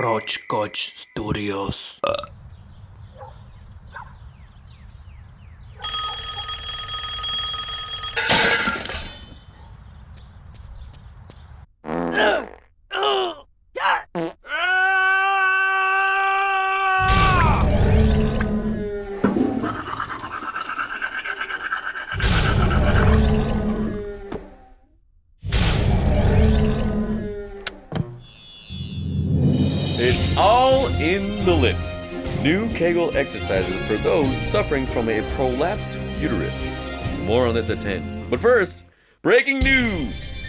RoachCoachStudios. It's all in the lips. New Kegel exercises for those suffering from a prolapsed uterus. More on this at 10. But first, breaking news!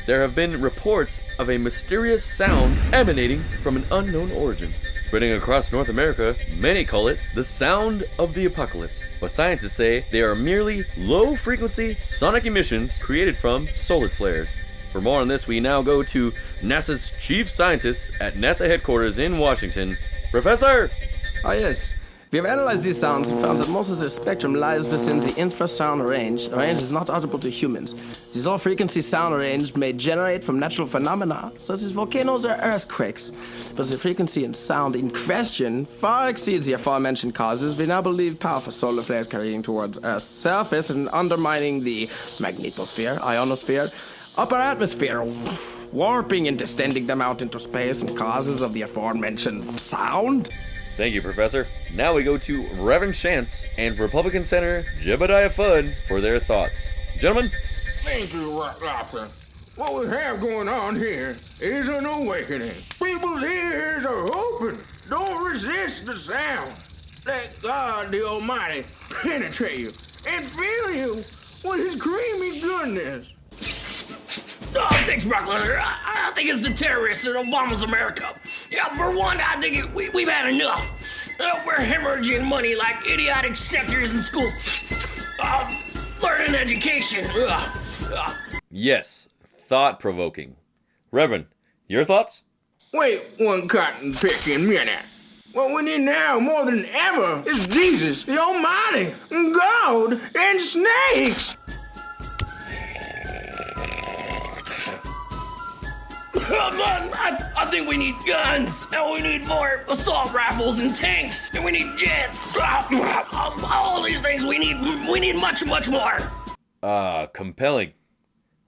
There have been reports of a mysterious sound emanating from an unknown origin. Spreading across North America, many call it the sound of the apocalypse. But scientists say they are merely low-frequency sonic emissions created from solar flares. For more on this, we now go to NASA's chief scientist at NASA headquarters in Washington, Professor! Ah, yes. We have analyzed these sounds and found that most of the spectrum lies within the infrasound range. A range is not audible to humans. This low-frequency sound range may generate from natural phenomena, such as volcanoes or earthquakes. But the frequency and sound in question far exceeds the aforementioned causes. We now believe powerful solar flares carrying towards Earth's surface and undermining the magnetosphere, ionosphere, upper atmosphere, warping and distending them out into space and causes of the aforementioned sound. Thank you, Professor. Now we go to Reverend Shantz and Republican Senator Jebediah Fudd for their thoughts. Gentlemen? Thank you, Doctor. What we have going on here is an awakening. People's ears are open. Don't resist the sound. Let God the Almighty penetrate you and fill you with His creamy goodness. Oh, thanks, McClelland. I think it's the terrorists in Obama's America. Yeah, for one, I think we've had enough. We're hemorrhaging money like idiotic sectors in schools. Learning education. Yes, thought-provoking. Reverend, your thoughts? Wait one cotton-picking minute. What we need now more than ever is Jesus, the Almighty, God, and snakes. I think we need guns, and we need more assault rifles and tanks, and we need jets. All these things we need much, much more. Compelling.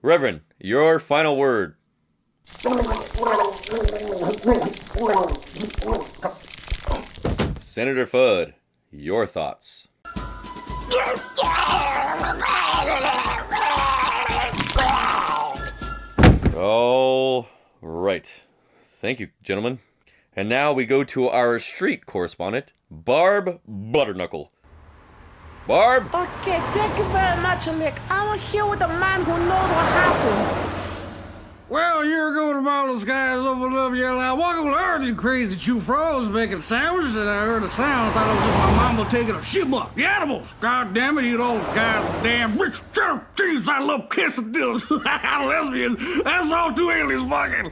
Reverend, your final word. Senator Fudd, your thoughts. All right. Thank you, gentlemen. And now we go to our street correspondent, Barb Butterknuckle. Barb? Okay, thank you very much, Nick. I'm here with a man who knows what happened. Well, a year ago, the bottle skies opened up, yelling out, "Welcome to Earth, you crazy chew frogs making sandwiches," and I heard a sound. I thought it was just my mama taking a shit up. The animals! God damn it, you old goddamn rich cheese, I love quesadillas. Lesbians, that's all two aliens fucking.